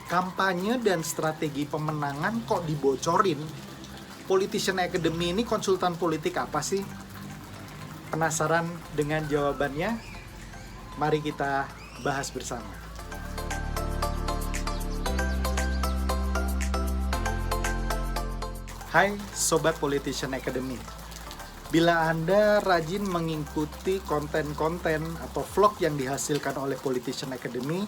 Kampanye dan strategi pemenangan kok dibocorin? Politician Academy ini konsultan politik apa sih? Penasaran dengan jawabannya? Mari kita bahas bersama. Hai Sobat Politician Academy. Bila Anda rajin mengikuti konten-konten atau vlog yang dihasilkan oleh Politician Academy,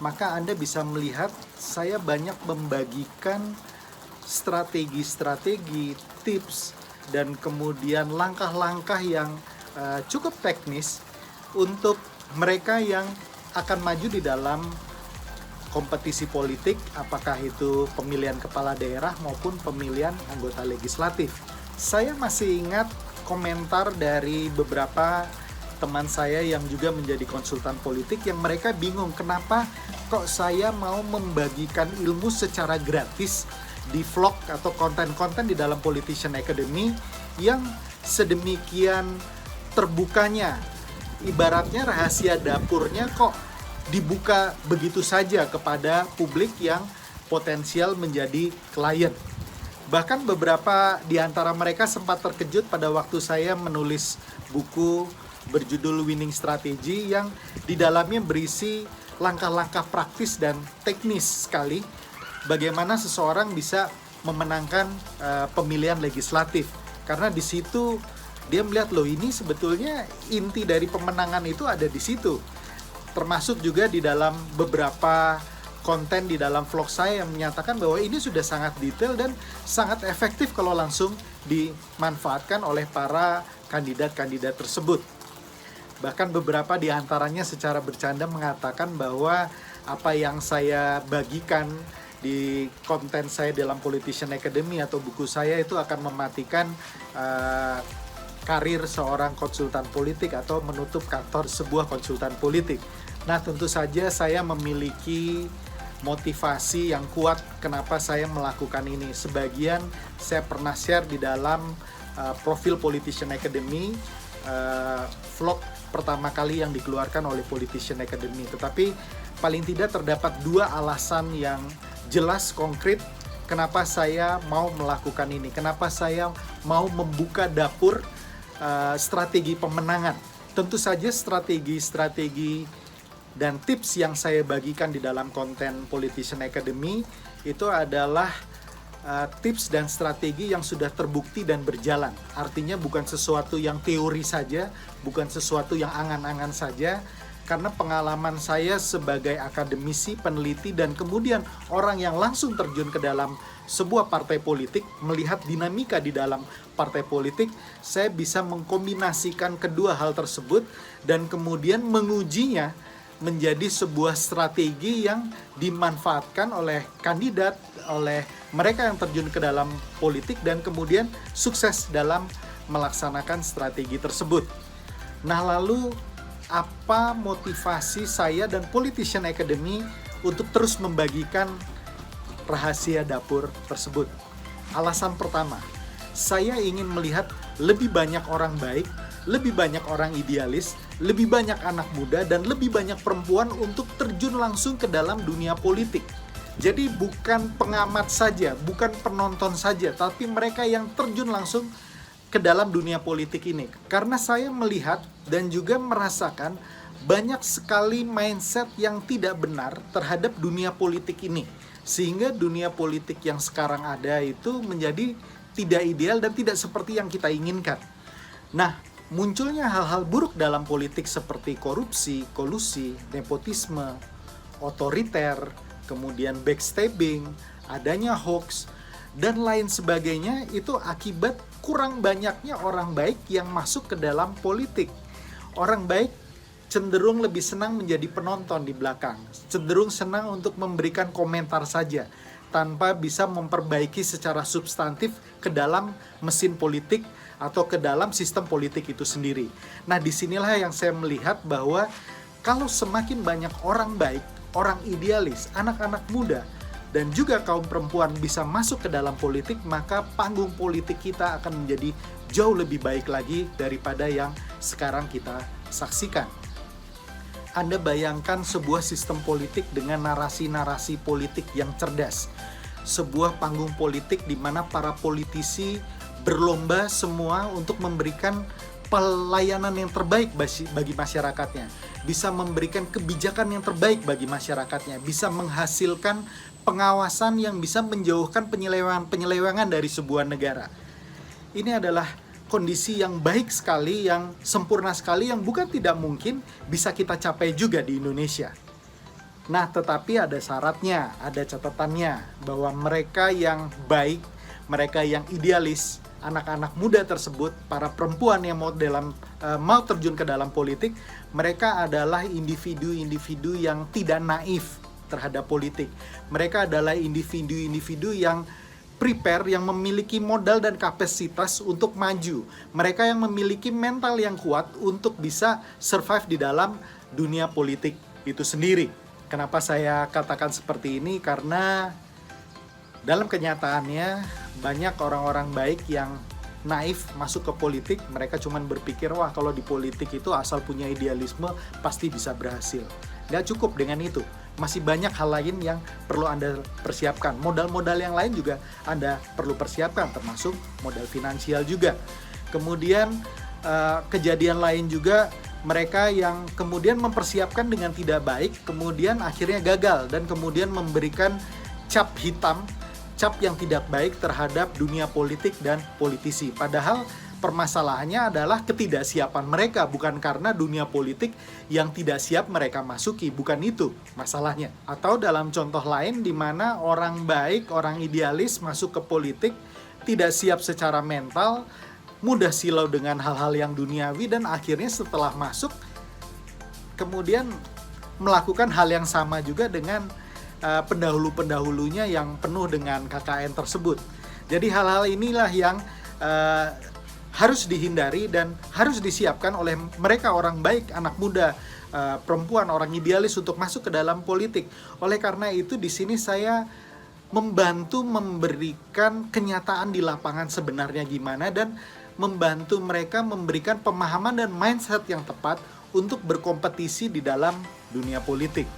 maka Anda bisa melihat saya banyak membagikan strategi-strategi, tips, dan kemudian langkah-langkah yang cukup teknis untuk mereka yang akan maju di dalam kompetisi politik, apakah itu pemilihan kepala daerah maupun pemilihan anggota legislatif. Saya masih ingat komentar dari beberapa teman saya yang juga menjadi konsultan politik yang mereka bingung kenapa kok saya mau membagikan ilmu secara gratis di vlog atau konten-konten di dalam Politician Academy yang sedemikian terbukanya. Ibaratnya rahasia dapurnya kok dibuka begitu saja kepada publik yang potensial menjadi klien. Bahkan beberapa di antara mereka sempat terkejut pada waktu saya menulis buku berjudul Winning Strategy yang di dalamnya berisi langkah-langkah praktis dan teknis sekali bagaimana seseorang bisa memenangkan pemilihan legislatif. Karena di situ dia melihat loh ini sebetulnya inti dari pemenangan itu ada di situ. Termasuk juga di dalam beberapa konten di dalam vlog saya yang menyatakan bahwa ini sudah sangat detail dan sangat efektif kalau langsung dimanfaatkan oleh para kandidat-kandidat tersebut. Bahkan beberapa di antaranya secara bercanda mengatakan bahwa apa yang saya bagikan di konten saya dalam Politician Academy atau buku saya itu akan mematikan karir seorang konsultan politik atau menutup kantor sebuah konsultan politik. Nah, tentu saja saya memiliki motivasi yang kuat kenapa saya melakukan ini. Sebagian saya pernah share di dalam profil Politician Academy, vlog pertama kali yang dikeluarkan oleh Politician Academy. Tetapi paling tidak terdapat dua alasan yang jelas konkret kenapa saya mau melakukan ini. Kenapa saya mau membuka dapur strategi pemenangan. Tentu saja strategi-strategi dan tips yang saya bagikan di dalam konten Politician Academy itu adalah tips dan strategi yang sudah terbukti dan berjalan. Artinya bukan sesuatu yang teori saja, bukan sesuatu yang angan-angan saja, karena pengalaman saya sebagai akademisi, peneliti, dan kemudian orang yang langsung terjun ke dalam sebuah partai politik, melihat dinamika di dalam partai politik, saya bisa mengkombinasikan kedua hal tersebut dan kemudian mengujinya menjadi sebuah strategi yang dimanfaatkan oleh kandidat, oleh mereka yang terjun ke dalam politik dan kemudian sukses dalam melaksanakan strategi tersebut. Nah, lalu apa motivasi saya dan Politician Academy untuk terus membagikan rahasia dapur tersebut? Alasan pertama, saya ingin melihat lebih banyak orang baik, lebih banyak orang idealis, lebih banyak anak muda, dan lebih banyak perempuan untuk terjun langsung ke dalam dunia politik. Jadi bukan pengamat saja, bukan penonton saja, tapi mereka yang terjun langsung ke dalam dunia politik ini. Karena saya melihat dan juga merasakan banyak sekali mindset yang tidak benar terhadap dunia politik ini. Sehingga dunia politik yang sekarang ada itu menjadi tidak ideal dan tidak seperti yang kita inginkan. Nah, munculnya hal-hal buruk dalam politik seperti korupsi, kolusi, nepotisme, otoriter, kemudian backstabbing, adanya hoax, dan lain sebagainya itu akibat kurang banyaknya orang baik yang masuk ke dalam politik. Orang baik cenderung lebih senang menjadi penonton di belakang, cenderung senang untuk memberikan komentar saja, tanpa bisa memperbaiki secara substantif ke dalam mesin politik atau ke dalam sistem politik itu sendiri. Nah, disinilah yang saya melihat bahwa kalau semakin banyak orang baik, orang idealis, anak-anak muda, dan juga kaum perempuan bisa masuk ke dalam politik, maka panggung politik kita akan menjadi jauh lebih baik lagi daripada yang sekarang kita saksikan. Anda bayangkan sebuah sistem politik dengan narasi-narasi politik yang cerdas. Sebuah panggung politik di mana para politisi berlomba semua untuk memberikan pelayanan yang terbaik bagi masyarakatnya. Bisa memberikan kebijakan yang terbaik bagi masyarakatnya. Bisa menghasilkan pengawasan yang bisa menjauhkan penyelewengan dari sebuah negara. Ini adalah kondisi yang baik sekali, yang sempurna sekali, yang bukan tidak mungkin bisa kita capai juga di Indonesia. Nah, tetapi ada syaratnya, ada catatannya, bahwa mereka yang baik, mereka yang idealis, anak-anak muda tersebut, para perempuan yang mau terjun ke dalam politik, mereka adalah individu-individu yang tidak naif terhadap politik. Mereka adalah individu-individu yang prepare, yang memiliki modal dan kapasitas untuk maju. Mereka yang memiliki mental yang kuat untuk bisa survive di dalam dunia politik itu sendiri. Kenapa saya katakan seperti ini? Karena dalam kenyataannya banyak orang-orang baik yang naif masuk ke politik. Mereka cuma berpikir, wah kalau di politik itu asal punya idealisme pasti bisa berhasil. Nggak cukup dengan itu. Masih banyak hal lain yang perlu Anda persiapkan. Modal-modal yang lain juga Anda perlu persiapkan, termasuk modal finansial juga. Kemudian kejadian lain juga, mereka yang kemudian mempersiapkan dengan tidak baik, kemudian akhirnya gagal, dan kemudian memberikan cap hitam, cap yang tidak baik terhadap dunia politik dan politisi. Padahal permasalahannya adalah ketidaksiapan mereka, bukan karena dunia politik yang tidak siap mereka masuki, bukan itu masalahnya. Atau dalam contoh lain di mana orang baik, orang idealis masuk ke politik, tidak siap secara mental, mudah silau dengan hal-hal yang duniawi, dan akhirnya setelah masuk kemudian melakukan hal yang sama juga dengan pendahulu-pendahulunya yang penuh dengan KKN tersebut. Jadi hal-hal inilah yang harus dihindari dan harus disiapkan oleh mereka orang baik, anak muda, perempuan, orang idealis untuk masuk ke dalam politik. Oleh karena itu di sini saya membantu memberikan kenyataan di lapangan sebenarnya gimana, dan membantu mereka memberikan pemahaman dan mindset yang tepat untuk berkompetisi di dalam dunia politik.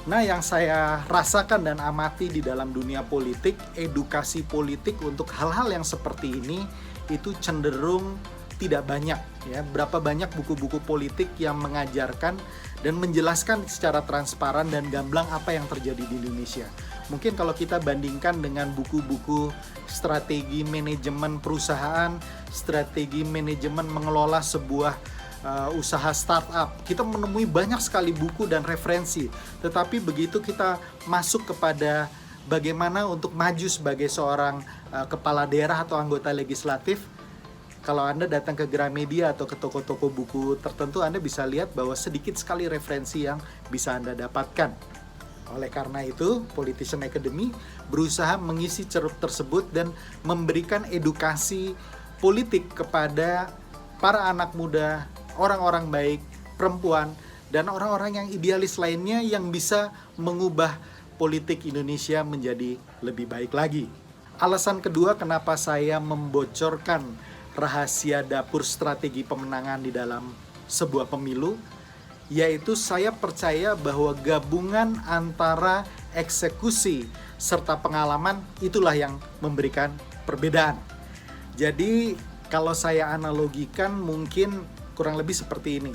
Nah, yang saya rasakan dan amati di dalam dunia politik, edukasi politik untuk hal-hal yang seperti ini itu cenderung tidak banyak, ya. Berapa banyak buku-buku politik yang mengajarkan dan menjelaskan secara transparan dan gamblang apa yang terjadi di Indonesia. Mungkin kalau kita bandingkan dengan buku-buku strategi manajemen perusahaan, strategi manajemen mengelola sebuah usaha startup, kita menemui banyak sekali buku dan referensi. Tetapi begitu kita masuk kepada bagaimana untuk maju sebagai seorang kepala daerah atau anggota legislatif, kalau Anda datang ke Gramedia atau ke toko-toko buku tertentu, Anda bisa lihat bahwa sedikit sekali referensi yang bisa Anda dapatkan. Oleh karena itu, Politician Academy berusaha mengisi ceruk tersebut dan memberikan edukasi politik kepada para anak muda, orang-orang baik, perempuan, dan orang-orang yang idealis lainnya yang bisa mengubah politik Indonesia menjadi lebih baik lagi. Alasan kedua kenapa saya membocorkan rahasia dapur strategi pemenangan di dalam sebuah pemilu, yaitu saya percaya bahwa gabungan antara eksekusi serta pengalaman itulah yang memberikan perbedaan. Jadi kalau saya analogikan mungkin kurang lebih seperti ini.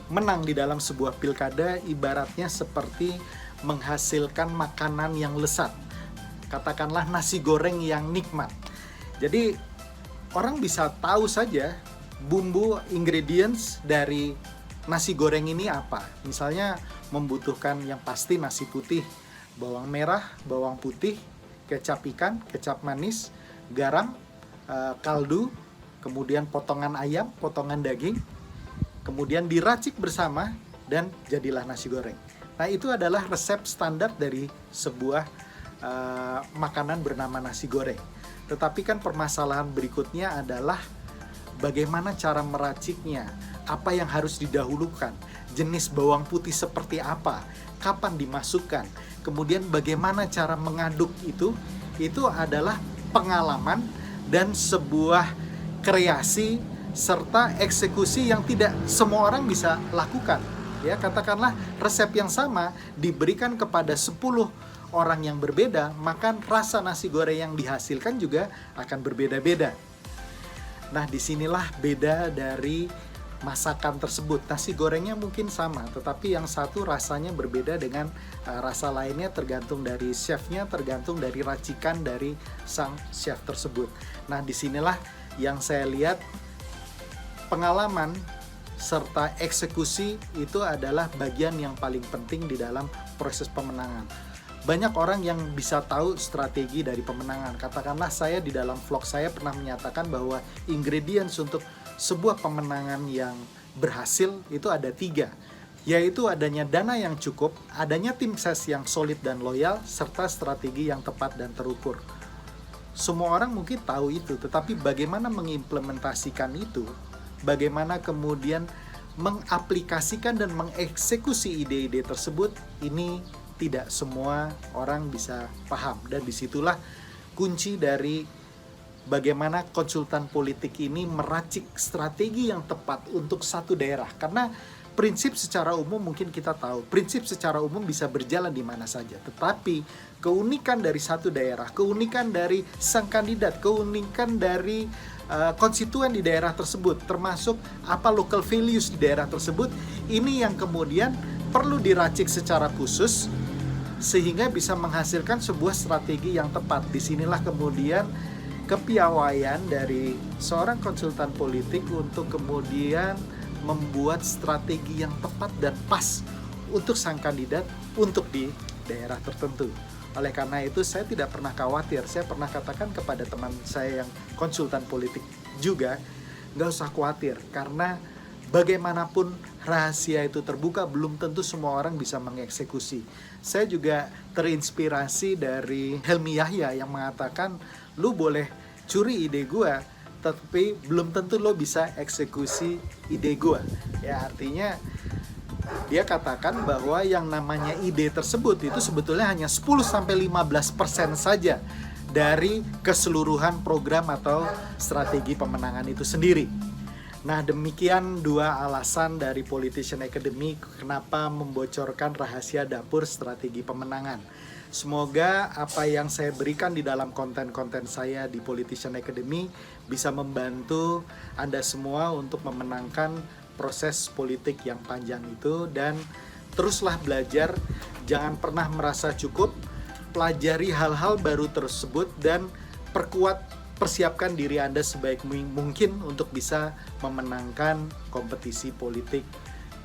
Menang di dalam sebuah pilkada ibaratnya seperti menghasilkan makanan yang lezat. Katakanlah nasi goreng yang nikmat. Jadi orang bisa tahu saja bumbu ingredients dari nasi goreng ini apa. Misalnya membutuhkan yang pasti nasi putih, bawang merah, bawang putih, kecap ikan, kecap manis, garam, kaldu, kemudian potongan ayam, potongan daging, kemudian diracik bersama dan jadilah nasi goreng. Nah, itu adalah resep standar dari sebuah makanan bernama nasi goreng. Tetapi kan permasalahan berikutnya adalah bagaimana cara meraciknya, apa yang harus didahulukan, jenis bawang putih seperti apa, kapan dimasukkan, kemudian bagaimana cara mengaduk itu adalah pengalaman dan sebuah kreasi serta eksekusi yang tidak semua orang bisa lakukan. Ya, katakanlah resep yang sama diberikan kepada 10 orang yang berbeda, maka rasa nasi goreng yang dihasilkan juga akan berbeda-beda. Nah, disinilah beda dari masakan tersebut. Nasi gorengnya mungkin sama, tetapi yang satu rasanya berbeda dengan rasa lainnya, tergantung dari chefnya, tergantung dari racikan dari sang chef tersebut. Nah, disinilah yang saya lihat pengalaman serta eksekusi itu adalah bagian yang paling penting di dalam proses pemenangan. Banyak orang yang bisa tahu strategi dari pemenangan. Katakanlah saya di dalam vlog saya pernah menyatakan bahwa ingredients untuk sebuah pemenangan yang berhasil itu ada 3, yaitu adanya dana yang cukup, adanya tim ses yang solid dan loyal, serta strategi yang tepat dan terukur. Semua orang mungkin tahu itu, tetapi bagaimana mengimplementasikan itu, bagaimana kemudian mengaplikasikan dan mengeksekusi ide-ide tersebut, ini tidak semua orang bisa paham. Dan disitulah kunci dari bagaimana konsultan politik ini meracik strategi yang tepat untuk satu daerah. Karena prinsip secara umum mungkin kita tahu, prinsip secara umum bisa berjalan di mana saja. Tetapi keunikan dari satu daerah, keunikan dari sang kandidat, keunikan dari konstituen di daerah tersebut, termasuk apa local values di daerah tersebut, ini yang kemudian perlu diracik secara khusus sehingga bisa menghasilkan sebuah strategi yang tepat. Disinilah kemudian kepiawaian dari seorang konsultan politik untuk kemudian membuat strategi yang tepat dan pas untuk sang kandidat untuk di daerah tertentu. Oleh karena itu saya tidak pernah khawatir. Saya pernah katakan kepada teman saya yang konsultan politik juga, nggak usah khawatir, karena bagaimanapun rahasia itu terbuka, belum tentu semua orang bisa mengeksekusi. Saya juga terinspirasi dari Helmi Yahya yang mengatakan, lu boleh curi ide gua, tapi belum tentu lo bisa eksekusi ide gua. Ya, artinya dia katakan bahwa yang namanya ide tersebut itu sebetulnya hanya 10-15% saja dari keseluruhan program atau strategi pemenangan itu sendiri. Nah, demikian 2 alasan dari Politician Academy kenapa membocorkan rahasia dapur strategi pemenangan. Semoga apa yang saya berikan di dalam konten-konten saya di Politician Academy bisa membantu Anda semua untuk memenangkan proses politik yang panjang itu, dan teruslah belajar, jangan pernah merasa cukup, pelajari hal-hal baru tersebut dan persiapkan diri Anda sebaik mungkin untuk bisa memenangkan kompetisi politik,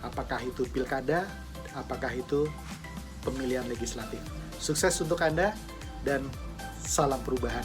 apakah itu pilkada, apakah itu pemilihan legislatif. Sukses untuk Anda dan salam perubahan.